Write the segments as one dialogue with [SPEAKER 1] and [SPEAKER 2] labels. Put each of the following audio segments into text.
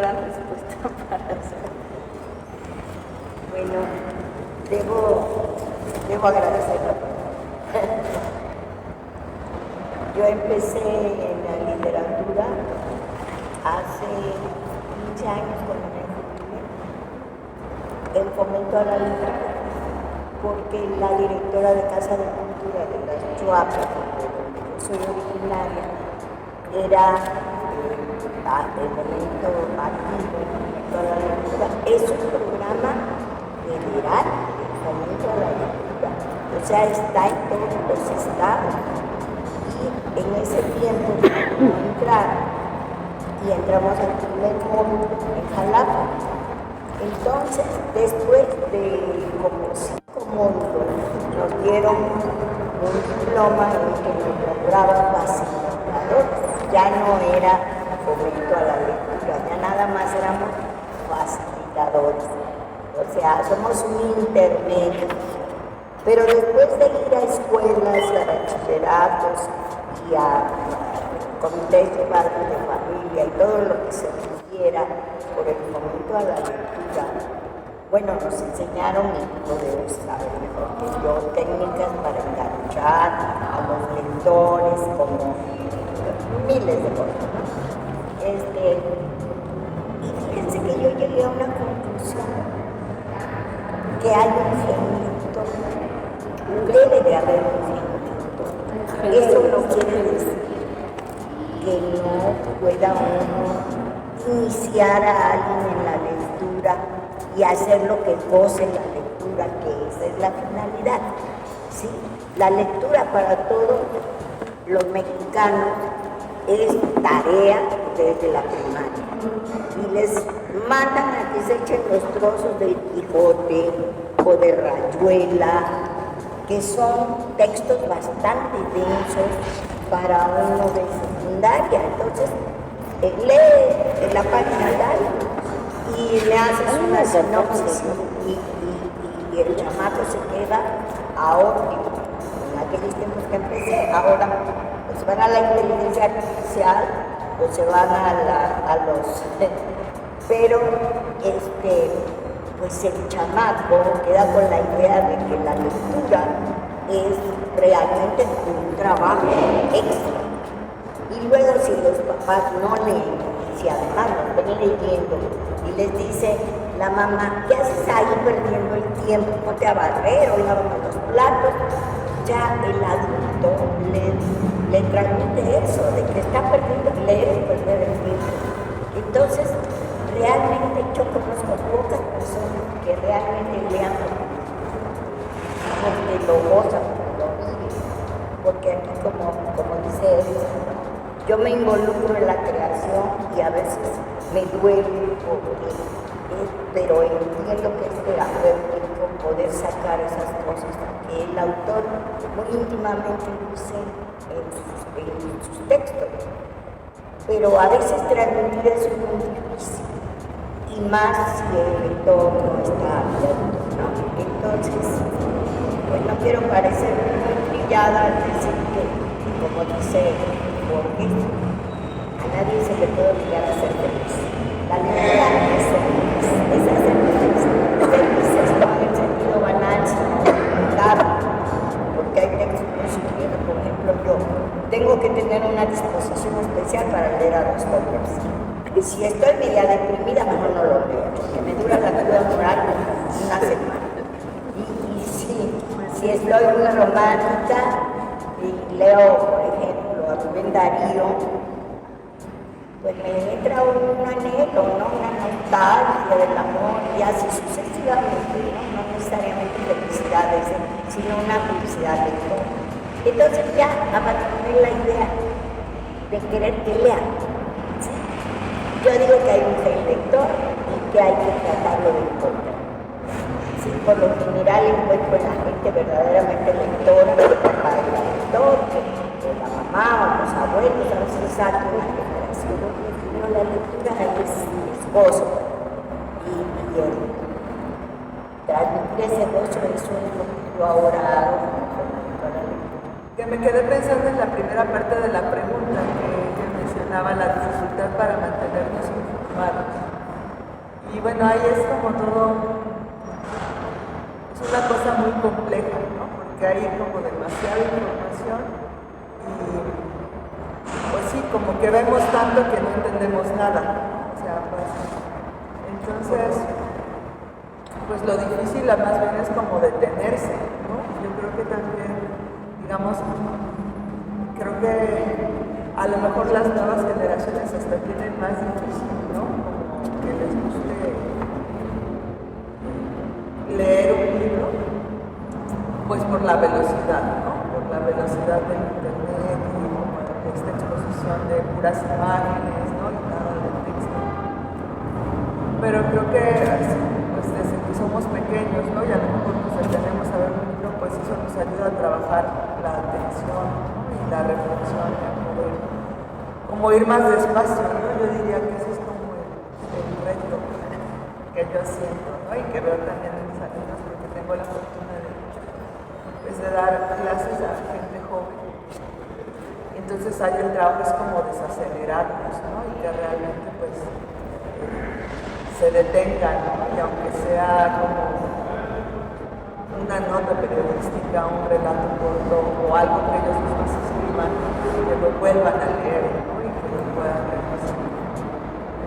[SPEAKER 1] gran respuesta para hacer. Bueno, debo agradecerlo. Yo empecé en la literatura hace 15 años cuando me jubilé, en Fomento a la Lectura, porque la directora de Casa de Cultura de la Chuapa, donde yo soy originaria, era el momento activo, el Fomento a la Lectura. Es un programa federal, el Fomento a la Lectura, o sea, está en todos los estados. Y en ese tiempo entramos al primer módulo en Jalapa. Entonces, después de como 5 módulos, nos dieron un diploma en que nos nombraban facilitadores. Ya no era fomento a la lectura, ya nada más éramos facilitadores. O sea, somos un intermedio. Pero después de ir a escuelas, a bachilleratos y a comités de padres de familia y todo lo que se requiera por el fomento a la lectura, bueno, nos enseñaron, y lo debo saber mejor que yo, técnicas para enganchar a los lectores, como miles de cosas, ¿no? Y fíjense que yo llegué a una conclusión, que hay un genito, debe de haber un genito. Eso no quiere decir que no pueda uno iniciar a alguien en la lectura y hacer lo que goce la lectura, que esa es la finalidad. ¿Sí? La lectura para todos los mexicanos es tarea desde la primaria. Y les mandan a que se echen los trozos del Quijote o de Rayuela, que son textos bastante densos para uno de secundaria. Entonces, lee en la página y le haces una sinopsis y el chamaco se queda ahora, en aquellos tiempos que empecé, ahora pues van a la inteligencia artificial o se van a los... Pero pues el chamaco queda con la idea de que la lectura es realmente un trabajo extra. Y luego si los papás no leen, si además nos ven leyendo y les dice la mamá, ¿qué haces ahí perdiendo el tiempo? Ponte a barrer o lávame los platos. Ya el adulto le transmite eso, de que está perdiendo, leer es perder el tiempo. Entonces, realmente yo conozco pocas personas que realmente lean porque lo gozan, lo viven. Porque aquí, como dice él, yo me involucro en la creación y a veces me duele pero entiendo que es terapéutico poder sacar esas cosas que el autor muy íntimamente dice en sus textos. Pero a veces transmitir eso es muy difícil, y más si el lector no está abierto, ¿no? Entonces, pues no quiero parecer muy trillada al decir que, como dice Borges, a nadie se le puede obligar a ser feliz. La lectura es ser feliz, es hacer feliz. Felices no en el sentido banal, sino claro, porque hay textos que sugieren, por ejemplo, yo tengo que tener una disposición especial para leer a Dostoyevski. Y si estoy media deprimida, mejor no lo leo, porque me dura la vida moral una semana. Y si estoy muy romántica y leo, por ejemplo, a Rubén Darío, pues me entra un anhelo, ¿no? Una nostalgia del amor, y así sucesivamente, no necesariamente felicidades, sino una felicidad de todo. Entonces ya abandoné la idea de querer que lean. ¿Sí? Yo digo que hay un gen lector y que hay que tratarlo de encontrar. ¿Sí? Por lo general encuentro en la gente verdaderamente lectora, que el papá era lector, que la mamá o los abuelos, a veces salto una generación. No, la lectura es gozo. Y transmitir ese gozo es lo que yo ahora hago.
[SPEAKER 2] Que me quedé pensando en la primera parte de la pregunta, que mencionaba la dificultad para mantenernos informados. Y bueno, ahí es como todo, es una cosa muy compleja, ¿no? Porque hay como demasiada información y pues sí, como que vemos tanto que no entendemos nada, ¿no? O sea, pues, entonces, pues lo difícil más bien es como detenerse, ¿no? Yo creo que también, digamos, creo que a lo mejor las nuevas generaciones hasta tienen más difícil, ¿no? Como que les guste leer un libro, pues por la velocidad, ¿no? Por la velocidad del internet y como esta exposición de puras imágenes, ¿no? Y nada de texto. Pero creo que pues desde que somos pequeños, ¿no? Y a lo mejor nos detenemos a ver un libro, pues eso nos ayuda a trabajar la atención, ¿no? Y la reflexión, y a poder como ir más despacio, ¿no? Yo diría que ese es como el reto que yo siento, ¿no? Y que veo también en mis alumnos, porque tengo la fortuna de, pues, de dar clases a gente joven. Entonces ahí el trabajo es como desacelerarnos, ¿no? Y que realmente pues se detengan, ¿no? Y aunque sea como una nota periodística, un relato corto o algo que ellos mismos escriban, que lo vuelvan a leer, ¿no? Y que lo puedan repasar.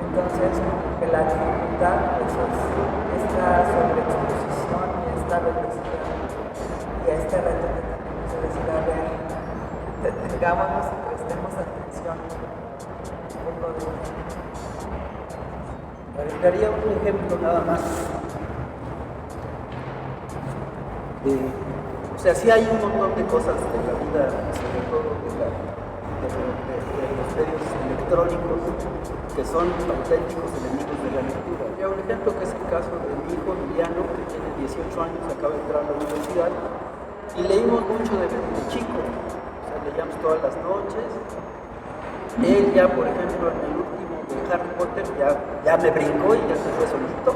[SPEAKER 2] Entonces, que la dificultad pues, es esta sobreexposición y esta velocidad y este reto que tenemos de decir, a ver, detengámonos y prestemos atención un poco de esto.
[SPEAKER 3] Daría un ejemplo nada más. O sea, sí hay un montón de cosas de la vida, sobre todo de los medios electrónicos, que son auténticos enemigos de la lectura. Ya un ejemplo que es el caso de mi hijo Emiliano, que tiene 18 años, acaba de entrar a la universidad, y leímos mucho de chico, o sea, leíamos todas las noches. Él ya, por ejemplo, en el último de Harry Potter, ya me brincó y ya se fue solito.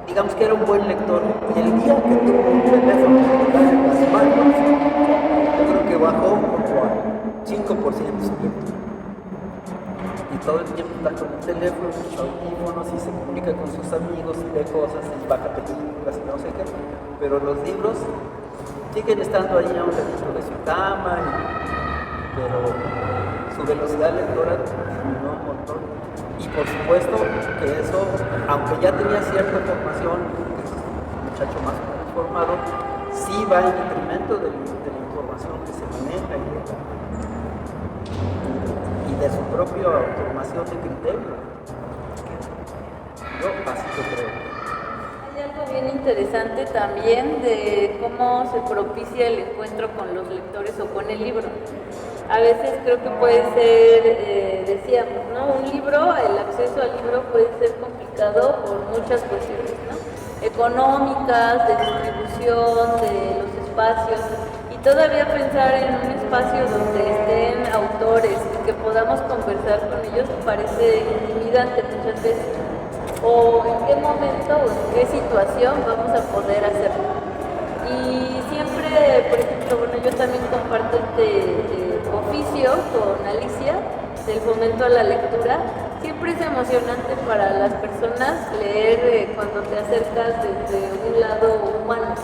[SPEAKER 3] Digamos que era un buen lector, y el día que tuvo un teléfono celular en las manos, yo creo que bajó como a 5% su lectura. Y todo el tiempo está con el teléfono, sus audífonos, y se comunica con sus amigos, lee cosas, y baja películas y no sé qué, pero los libros siguen estando ahí a un ladito de su cama, pero su velocidad lectora disminuyó un montón. Y por supuesto que eso, aunque ya tenía cierta formación, que es un muchacho más formado, sí va en detrimento de la información que se maneja y de su propia formación de criterio. Yo así lo creo.
[SPEAKER 4] Hay algo bien interesante también de cómo se propicia el encuentro con los lectores o con el libro. A veces creo que puede ser, decíamos, ¿no? Un libro, el acceso al libro puede ser complicado por muchas cuestiones, ¿no? Económicas, de distribución, de los espacios, y todavía pensar en un espacio donde estén autores y que podamos conversar con ellos parece intimidante muchas veces. O en qué momento o en qué situación vamos a poder hacerlo. Y siempre, por ejemplo, bueno, yo también comparto este oficio con Alicia del fomento a la lectura. Siempre es emocionante para las personas leer cuando te acercas desde un lado humano.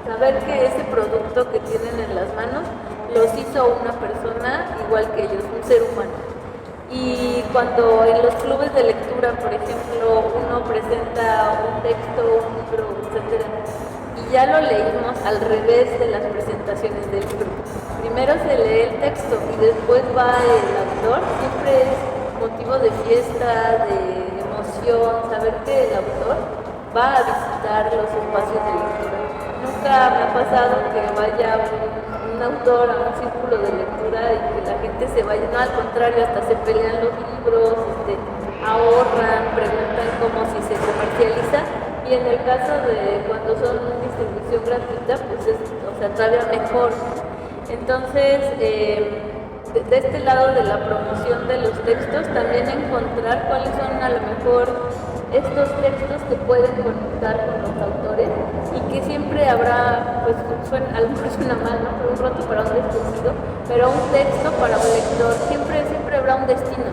[SPEAKER 4] Saber que ese producto que tienen en las manos los hizo una persona igual que ellos, un ser humano. Y cuando en los clubes de lectura, por ejemplo, uno presenta un texto, un libro, etc., y ya lo leímos al revés de las presentaciones del libro. Primero se lee el texto y después va el autor. Siempre es motivo de fiesta, de emoción, saber que el autor va a visitar los espacios de lectura. Nunca me ha pasado que vaya un autor a un círculo de lectura y que la gente se vaya, no, al contrario, hasta se pelean los libros, ahorran, preguntan como si se comercializa. Y en el caso de cuando son distribución gratuita, pues es, o sea, todavía mejor. Entonces, de este lado de la promoción de los textos, también encontrar cuáles son a lo mejor estos textos que pueden conectar con los autores y que siempre habrá, pues suena, a lo mejor suena mal, ¿no? Pero un roto para un desconocido, pero un texto para un lector, siempre habrá un destino.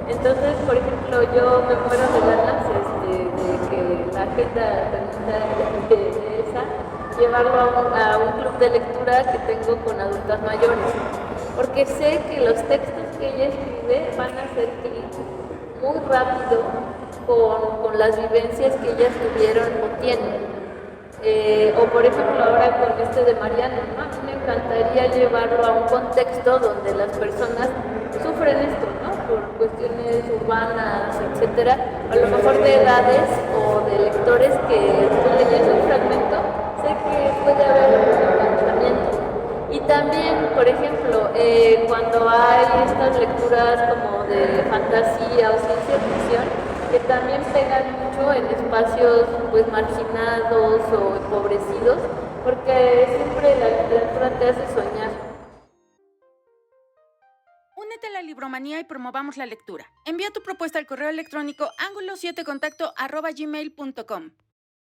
[SPEAKER 4] Entonces, por ejemplo, yo me muero de ganas de que la agenda de esa, llevarlo a un club de lectura que tengo con adultas mayores, porque sé que los textos que ella escribe van a hacer clic muy rápido con las vivencias que ellas tuvieron o tienen. O por ejemplo ahora con este de Mariana, ¿no? A mí me encantaría llevarlo a un contexto donde las personas sufren esto, ¿no? Por cuestiones urbanas, etcétera, a lo mejor de edades o de lectores que estoy leyendo un fragmento, sé que puede haber un enganchamiento. Y también, por ejemplo, cuando hay estas lecturas como de fantasía o ciencia ficción, que también pegan mucho en espacios pues marginados o empobrecidos, porque siempre la literatura te hace soñar.
[SPEAKER 5] Únete a la Libromanía y promovamos la lectura. Envía tu propuesta al correo electrónico angulo7contacto@gmail.com.